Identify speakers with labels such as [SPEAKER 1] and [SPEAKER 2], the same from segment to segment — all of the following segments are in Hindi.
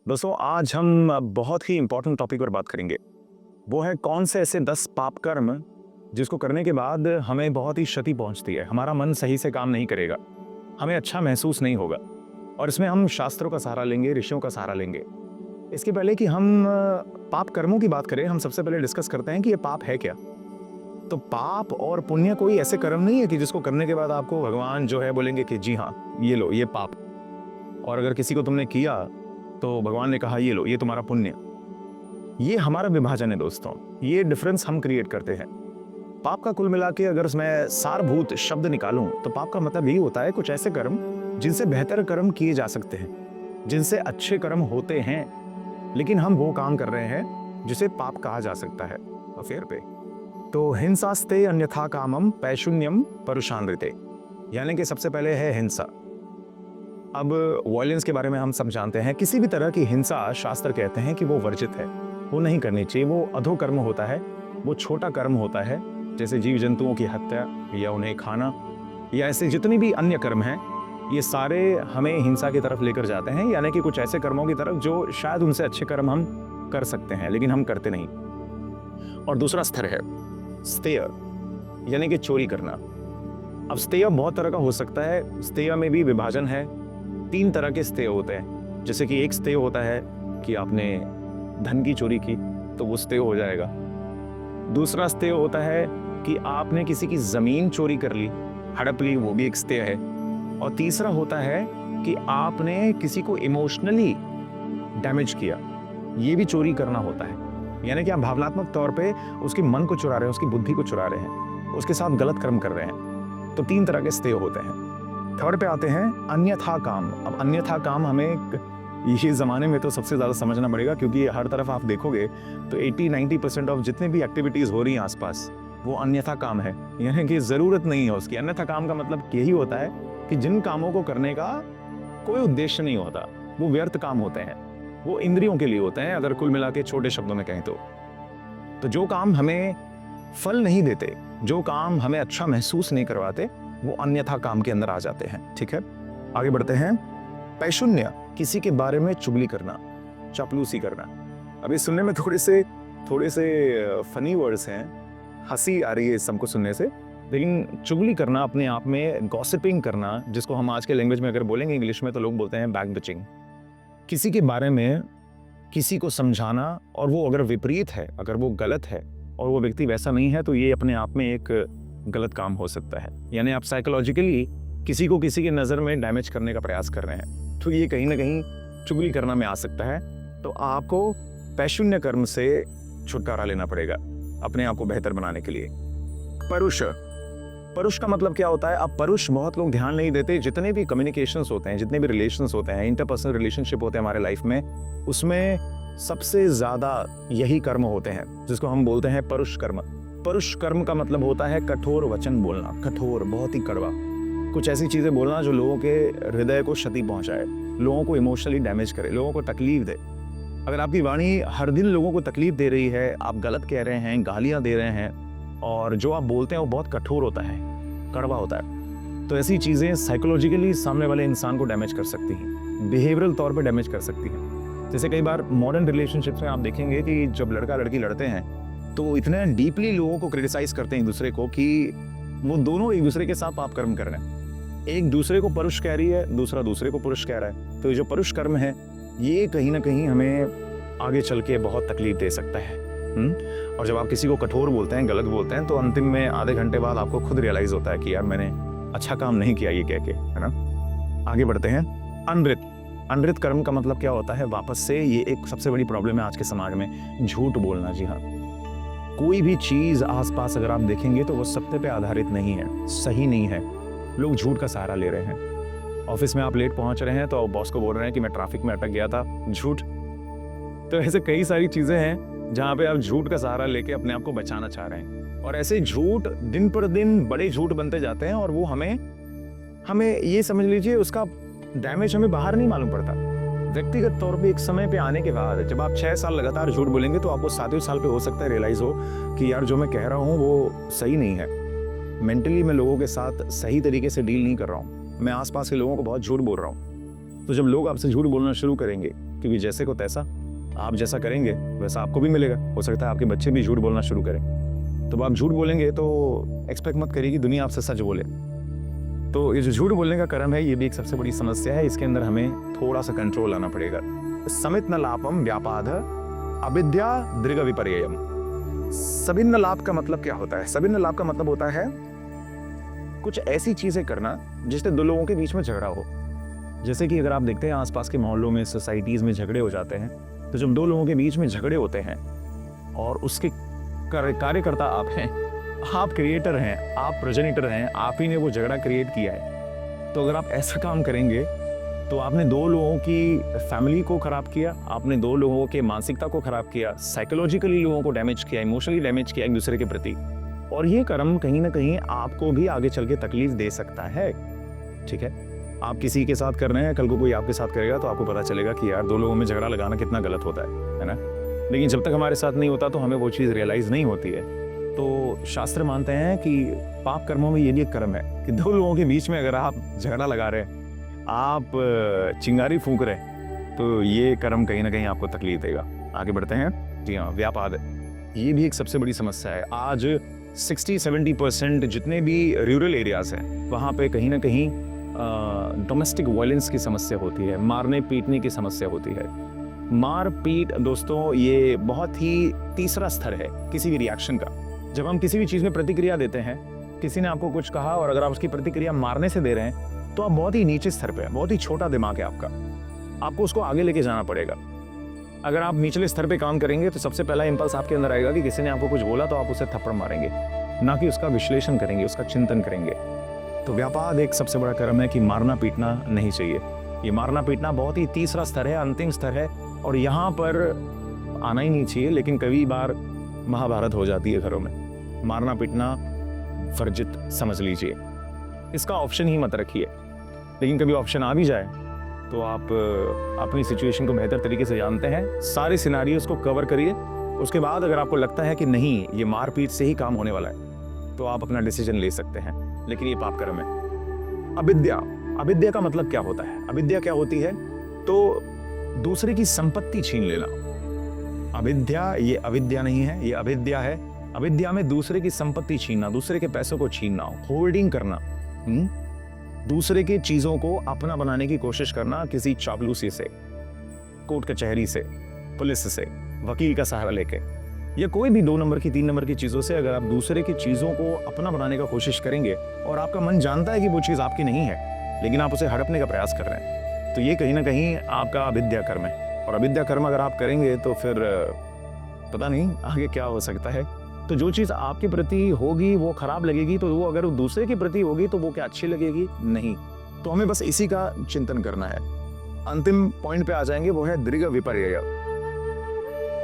[SPEAKER 1] दोस्तों आज हम बहुत ही इंपॉर्टेंट टॉपिक पर बात करेंगे। वो है कौन से ऐसे 10 पाप कर्म जिसको करने के बाद हमें बहुत ही क्षति पहुंचती है, हमारा मन सही से काम नहीं करेगा, हमें अच्छा महसूस नहीं होगा। और इसमें हम शास्त्रों का सहारा लेंगे, ऋषियों का सहारा लेंगे। इसके पहले कि हम पाप कर्मों की बात करें, हम सबसे पहले डिस्कस करते हैं कि ये पाप है क्या। तो पाप और पुण्य कोई ऐसे कर्म नहीं है कि जिसको करने के बाद आपको भगवान जो है बोलेंगे कि जी हाँ ये लो ये पाप, और अगर किसी को तुमने किया तो भगवान ने कहा ये लो ये तुम्हारा पुण्य। ये हमारा विभाजन है दोस्तों, ये डिफरेंस हम क्रिएट करते हैं। पाप का कुल मिला के अगर मैं सारभूत शब्द निकालूं तो पाप का मतलब यही होता है कुछ ऐसे कर्म जिनसे बेहतर कर्म किए जा सकते हैं, जिनसे अच्छे कर्म होते हैं, लेकिन हम वो काम कर रहे हैं जिसे पाप कहा जा सकता है अफेयर पे। तो हिंसास्ते अन्यथा कामम पैशून्यम परुषानृते, यानी कि सबसे पहले है हिंसा। अब वॉयलेंस के बारे में हम सब जानते हैं, किसी भी तरह की हिंसा शास्त्र कहते हैं कि वो वर्जित है, वो नहीं करनी चाहिए। वो अधो कर्म होता है, वो छोटा कर्म होता है, जैसे जीव जंतुओं की हत्या या उन्हें खाना या ऐसे जितने भी अन्य कर्म हैं, ये सारे हमें हिंसा की तरफ लेकर जाते हैं, यानी कि कुछ ऐसे कर्मों की तरफ जो शायद उनसे अच्छे कर्म हम कर सकते हैं लेकिन हम करते नहीं। और दूसरा स्तर है स्तेय, यानी कि चोरी करना। अब स्तेय बहुत तरह का हो सकता है, स्तेय में भी विभाजन है। 3 तरह के स्तेय होते हैं, जैसे कि एक स्तेय होता है कि आपने धन की चोरी की तो वो स्तेय हो जाएगा। दूसरा स्तेय होता है कि आपने किसी की जमीन चोरी कर ली, हड़प ली, वो भी एक स्तेय है। और तीसरा होता है कि आपने किसी को इमोशनली डैमेज किया, ये भी चोरी करना होता है, यानी कि आप भावनात्मक तौर पे उसके मन को चुरा रहे हैं, उसकी बुद्धि को चुरा रहे हैं, उसके साथ गलत कर्म कर रहे हैं। तो 3 तरह के स्तेय होते हैं। थर्ड पे आते हैं अन्यथा काम। अब अन्यथा काम हमें ये ज़माने में तो सबसे ज़्यादा समझना पड़ेगा, क्योंकि हर तरफ आप देखोगे तो 80-90% ऑफ जितने भी एक्टिविटीज़ हो रही हैं आसपास वो अन्यथा काम है, यानी कि ज़रूरत नहीं है उसकी। अन्यथा काम का मतलब यही होता है कि जिन कामों को करने का कोई उद्देश्य नहीं होता, वो व्यर्थ काम होते हैं, वो इंद्रियों के लिए होते हैं, अगर कुल मिला के छोटे शब्दों में कहें तो जो काम हमें फल नहीं देते, जो काम हमें अच्छा महसूस नहीं करवाते, वो अन्यथा काम के अंदर आ जाते हैं। ठीक है, आगे बढ़ते हैं। पैशून्य, किसी के बारे में चुगली करना, चापलूसी करना। अभी सुनने में थोड़े से फनी वर्ड्स हैं, हंसी आ रही है सबको सुनने से, लेकिन चुगली करना अपने आप में, गॉसिपिंग करना, जिसको हम आज के लैंग्वेज में अगर बोलेंगे इंग्लिश में तो लोग बोलते हैं बैक बिचिंग। किसी के बारे में किसी को समझाना, और वो अगर विपरीत है, अगर वो गलत है और वो व्यक्ति वैसा नहीं है, तो ये अपने आप में एक गलत काम हो सकता है। यानी आप साइकोलॉजिकली किसी को किसी की नज़र में डैमेज करने का प्रयास कर रहे हैं, तो ये कहीं ना कहीं चुगली करना में आ सकता है। तो आपको पैशून्य कर्म से छुटकारा लेना पड़ेगा अपने आप को बेहतर बनाने के लिए। परुष, परुष का मतलब क्या होता है? अब परुष बहुत लोग ध्यान नहीं देते। जितने भी कम्युनिकेशंस होते हैं, जितने भी रिलेशंस होते हैं, इंटरपर्सनल रिलेशनशिप होते हैं हमारे लाइफ में, उसमें सबसे ज़्यादा यही कर्म होते हैं जिसको हम बोलते हैं परुष कर्म। परुष कर्म का मतलब होता है कठोर वचन बोलना, कठोर, बहुत ही कड़वा, कुछ ऐसी चीज़ें बोलना जो लोगों के हृदय को क्षति पहुंचाए, लोगों को इमोशनली डैमेज करे, लोगों को तकलीफ दे। अगर आपकी वाणी हर दिन लोगों को तकलीफ दे रही है, आप गलत कह रहे हैं, गालियां दे रहे हैं, और जो आप बोलते हैं वो बहुत कठोर होता है, कड़वा होता है, तो ऐसी चीज़ें साइकोलॉजिकली सामने वाले इंसान को डैमेज कर सकती हैं, बिहेवियरल तौर पर डैमेज कर सकती हैं। जैसे कई बार मॉडर्न रिलेशनशिप्स में आप देखेंगे कि जब लड़का लड़की लड़ते हैं तो इतने डीपली लोगों को क्रिटिसाइज करते हैं एक दूसरे को कि वो दोनों एक दूसरे के साथ पाप कर्म कर रहे हैं। एक दूसरे को परुष कह रही है, दूसरा दूसरे को पुरुष कह रहा है। तो ये जो परुष कर्म है, ये कहीं ना कहीं हमें आगे चल के बहुत तकलीफ दे सकता है। और जब आप किसी को कठोर बोलते हैं, गलत बोलते हैं, तो अंतिम में आधे घंटे बाद आपको खुद रियलाइज होता है कि यार मैंने अच्छा काम नहीं किया ये कह के, है ना। आगे बढ़ते हैं। अनृत, अनृत कर्म का मतलब क्या होता है? वापस से ये एक सबसे बड़ी प्रॉब्लम है आज के समाज में, झूठ बोलना। जी हाँ, कोई भी चीज़ आसपास अगर आप देखेंगे तो वो सत्य पे आधारित नहीं है, सही नहीं है, लोग झूठ का सहारा ले रहे हैं। ऑफिस में आप लेट पहुंच रहे हैं तो बॉस को बोल रहे हैं कि मैं ट्रैफिक में अटक गया था, झूठ। तो ऐसे कई सारी चीज़ें हैं जहाँ पे आप झूठ का सहारा लेके अपने आप को बचाना चाह रहे हैं, और ऐसे झूठ दिन पर दिन बड़े झूठ बनते जाते हैं, और वो हमें ये समझ लीजिए उसका डैमेज हमें बाहर नहीं मालूम पड़ता। व्यक्तिगत तौर पे एक समय पे आने के बाद जब आप 6 साल लगातार झूठ बोलेंगे तो आपको 7वें साल पे हो सकता है रियलाइज हो कि यार जो मैं कह रहा हूँ वो सही नहीं है। मेंटली मैं लोगों के साथ सही तरीके से डील नहीं कर रहा हूँ, मैं आसपास के लोगों को बहुत झूठ बोल रहा हूँ। तो जब लोग आपसे झूठ बोलना शुरू करेंगे क्योंकि जैसे को तैसा, आप जैसा करेंगे वैसा आपको भी मिलेगा। हो सकता है आपके बच्चे भी झूठ बोलना शुरू करें, तो आप झूठ बोलेंगे तो एक्सपेक्ट मत करिए कि दुनिया आपसे सच बोले। तो ये जो झूठ बोलने का कर्म है, ये भी एक सबसे बड़ी समस्या है। इसके अंदर हमें थोड़ा सा कंट्रोल लाना पड़ेगा। समित न लाभम व्यापाद अविद्या दृग विपर्ययम। सभिन्न लाभ का मतलब क्या होता है? सभिन्न लाभ का मतलब होता है कुछ ऐसी चीजें करना जिससे दो लोगों के बीच में झगड़ा हो। जैसे कि अगर आप देखते हैं आसपास के मोहल्लों में, सोसाइटीज में झगड़े हो जाते हैं, तो जब दो लोगों के बीच में झगड़े होते हैं और उसके कार्यकर्ता आप हैं, आप क्रिएटर हैं, आप प्रोजेनिटर हैं, आप ही ने वो झगड़ा क्रिएट किया है, तो अगर आप ऐसा काम करेंगे तो आपने दो लोगों की फैमिली को खराब किया, आपने दो लोगों के मानसिकता को खराब किया, साइकोलॉजिकली लोगों को डैमेज किया, इमोशनली डैमेज किया एक दूसरे के प्रति। और ये कर्म कहीं ना कहीं आपको भी आगे चल के तकलीफ दे सकता है। ठीक है, आप किसी के साथ कर रहे हैं, कल को कोई आपके साथ करेगा तो आपको पता चलेगा कि यार दो लोगों में झगड़ा लगाना कितना गलत होता है ना। लेकिन जब तक हमारे साथ नहीं होता तो हमें वो चीज़ रियलाइज़ नहीं होती है। तो शास्त्र मानते हैं कि पाप कर्मों में ये भी एक कर्म है कि दो लोगों के बीच में अगर आप झगड़ा लगा रहे हैं, आप चिंगारी फूंक रहे हैं, तो ये कर्म कहीं ना कहीं आपको तकलीफ देगा। आगे बढ़ते हैं। जी हाँ, व्यापाद, ये भी एक सबसे बड़ी समस्या है। आज 60-70% जितने भी रूरल एरियाज हैं, वहाँ पे कहीं ना कहीं डोमेस्टिक वायलेंस की समस्या होती है, मारने पीटने की समस्या होती है। मार पीट दोस्तों, ये बहुत ही तीसरा स्तर है किसी भी रिएक्शन का। जब हम किसी भी चीज़ में प्रतिक्रिया देते हैं, किसी ने आपको कुछ कहा और अगर आप उसकी प्रतिक्रिया मारने से दे रहे हैं, तो आप बहुत ही नीचे स्तर पे, बहुत ही छोटा दिमाग है आपका, आपको उसको आगे लेके जाना पड़ेगा। अगर आप निचले स्तर पे काम करेंगे तो सबसे पहला इंपल्स आपके अंदर आएगा कि किसी ने आपको कुछ बोला तो आप उसे थप्पड़ मारेंगे, ना कि उसका विश्लेषण करेंगे, उसका चिंतन करेंगे। तो व्यापाद एक सबसे बड़ा कर्म है कि मारना पीटना नहीं चाहिए। ये मारना पीटना बहुत ही तीसरा स्तर है, अंतिम स्तर है, और यहाँ पर आना ही नहीं चाहिए। लेकिन कई बार महाभारत हो जाती है घरों में। मारना पीटना वर्जित समझ लीजिए, इसका ऑप्शन ही मत रखिए। लेकिन कभी ऑप्शन आ भी जाए तो आप अपनी सिचुएशन को बेहतर तरीके से जानते हैं, सारे सिनारियोज को कवर करिए। उसके बाद अगर आपको लगता है कि नहीं, ये मारपीट से ही काम होने वाला है, तो आप अपना डिसीजन ले सकते हैं। लेकिन ये पाप कर्म है। अविद्या, अविद्या का मतलब क्या होता है? अविद्या क्या होती है? तो दूसरे की संपत्ति छीन लेना। अविद्या, ये अविद्या नहीं है, ये अविद्या है। अविद्या में दूसरे की संपत्ति छीनना, दूसरे के पैसों को छीनना, होल्डिंग करना, दूसरे की चीजों को अपना बनाने की कोशिश करना, किसी चापलूसी से, कोर्ट कचहरी से, पुलिस से, वकील का सहारा लेके, या कोई भी 2 नंबर की 3 नंबर की चीजों से अगर आप दूसरे की चीजों को अपना बनाने का कोशिश करेंगे और आपका मन जानता है कि वो चीज आपकी नहीं है, लेकिन आप उसे हड़पने का प्रयास कर रहे हैं, तो ये कहीं ना कहीं आपका अविद्या कर्म है। और अविद्या कर्म अगर आप करेंगे तो फिर पता नहीं आगे क्या हो सकता है। तो जो चीज़ आपके प्रति होगी वो खराब लगेगी, तो वो अगर दूसरे के प्रति होगी तो वो क्या अच्छी लगेगी? नहीं। तो हमें बस इसी का चिंतन करना है। अंतिम पॉइंट पे आ जाएंगे, वो है दृग विपर्यय।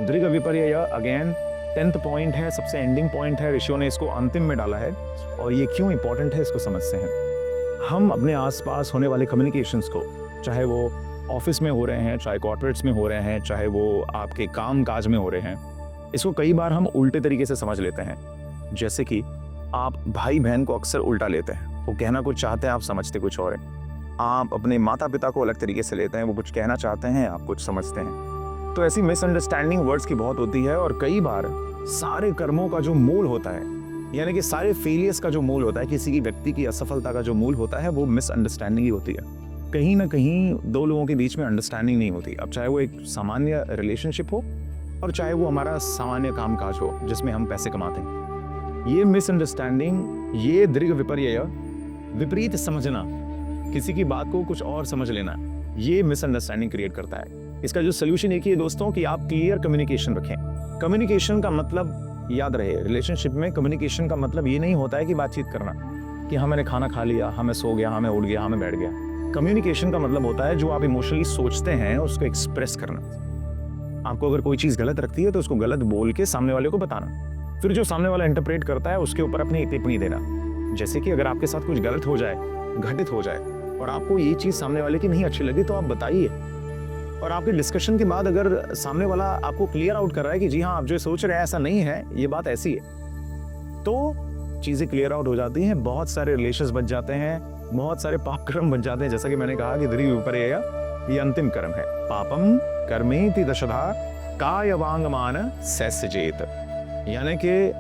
[SPEAKER 1] दृग विपर्यय अगेन 10th पॉइंट है, सबसे एंडिंग पॉइंट है। ऋषियों ने इसको अंतिम में डाला है, और ये क्यों इंपॉर्टेंट है इसको समझते हैं। हम अपने आसपास होने वाले कम्युनिकेशंस को, चाहे वो ऑफिस में हो रहे हैं, चाहे कॉर्पोरेट्स में हो रहे हैं, चाहे वो आपके काम काज में हो रहे हैं, इसको कई बार हम उल्टे तरीके से समझ लेते हैं। जैसे कि आप भाई बहन को अक्सर उल्टा लेते हैं, वो कहना कुछ चाहते हैं, आप समझते कुछ और है। आप अपने माता पिता को अलग तरीके से लेते हैं, वो कुछ कहना चाहते हैं, आप कुछ समझते हैं। तो ऐसी मिसअंडरस्टैंडिंग वर्ड्स की बहुत होती है, और कई बार सारे कर्मों का जो मूल होता है, यानी कि सारे फेलियर्स का जो मूल होता है, किसी की व्यक्ति की असफलता का जो मूल होता है, वो मिसअंडरस्टैंडिंग ही होती है। कहीं ना कहीं दो लोगों के बीच में अंडरस्टैंडिंग नहीं होती। अब चाहे वो एक सामान्य रिलेशनशिप हो और चाहे वो हमारा सामान्य कामकाज हो जिसमें हम पैसे कमाते हैं, ये मिसअंडरस्टैंडिंग, ये दृग विपर्यय, विपरीत समझना, किसी की बात को कुछ और समझ लेना, ये मिसअंडरस्टैंडिंग क्रिएट करता है। इसका जो सोल्यूशन एक ही है दोस्तों, कि आप क्लियर कम्युनिकेशन रखें। कम्युनिकेशन का मतलब याद रहे, रिलेशनशिप में कम्युनिकेशन का मतलब ये नहीं होता है कि बातचीत करना, कि हाँ मैंने खाना खा लिया, हाँ मैं सो गया, हाँ मैं उठ गया, हाँ मैं बैठ गया। कम्युनिकेशन का मतलब होता है जो आप इमोशनली सोचते हैं उसको एक्सप्रेस करना। आपको अगर कोई चीज़ गलत रखती है तो उसको गलत बोल के सामने वाले को बताना, फिर जो सामने वाला इंटरप्रेट करता है उसके ऊपर अपनी टिप्पणी देना। जैसे कि अगर आपके साथ कुछ गलत हो जाए, घटित हो जाए, और आपको ये चीज़ सामने वाले की नहीं अच्छी लगी, तो आप बताइए। और आपके डिस्कशन के बाद अगर सामने वाला आपको क्लियर आउट कर रहा है कि जी हाँ आप जो सोच रहे हैं ऐसा नहीं है, ये बात ऐसी है, तो चीज़ें क्लियर आउट हो जाती हैं, बहुत सारे रिलेशंस बच जाते हैं, बहुत सारे पापक्रम बन जाते हैं। जैसा कि मैंने कहा कि दृग विपर्यय, ये अंतिम कर्म है। पापम कर्मेति दशधा कायवांगमान सैसजेत, यानी कि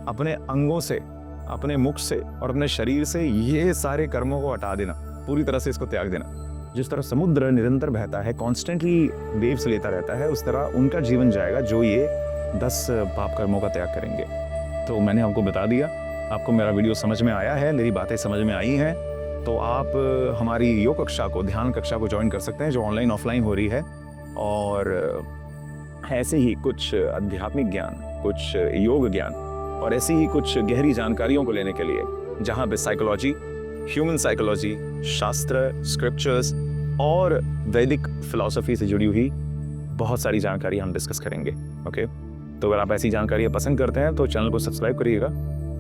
[SPEAKER 1] अपने अंगों से, अपने मुख से और अपने शरीर से ये सारे कर्मों को हटा देना, पूरी तरह से इसको त्याग देना। जिस तरह समुद्र निरंतर बहता है, कॉन्स्टेंटली वेव्स लेता रहता है, उस तरह उनका जीवन जाएगा जो ये 10 पाप कर्मों का त्याग करेंगे। तो मैंने आपको बता दिया, आपको मेरा वीडियो समझ में आया है, मेरी बातें समझ में आई हैं, तो आप हमारी योग कक्षा को, ध्यान कक्षा को ज्वाइन कर सकते हैं जो ऑनलाइन ऑफलाइन हो रही है। और ऐसे ही कुछ आध्यात्मिक ज्ञान, कुछ योग ज्ञान और ऐसी ही कुछ गहरी जानकारियों को लेने के लिए, जहाँ पे साइकोलॉजी, ह्यूमन साइकोलॉजी, शास्त्र, स्क्रिप्चर्स और वैदिक फिलॉसफी से जुड़ी हुई बहुत सारी जानकारी हम डिस्कस करेंगे। ओके, तो अगर आप ऐसी जानकारियाँ पसंद करते हैं तो चैनल को सब्सक्राइब करिएगा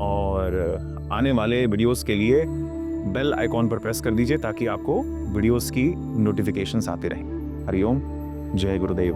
[SPEAKER 1] और आने वाले वीडियोस के लिए बेल आइकॉन पर प्रेस कर दीजिए ताकि आपको वीडियोस की नोटिफिकेशंस आते रहें। हरिओम, जय गुरुदेव।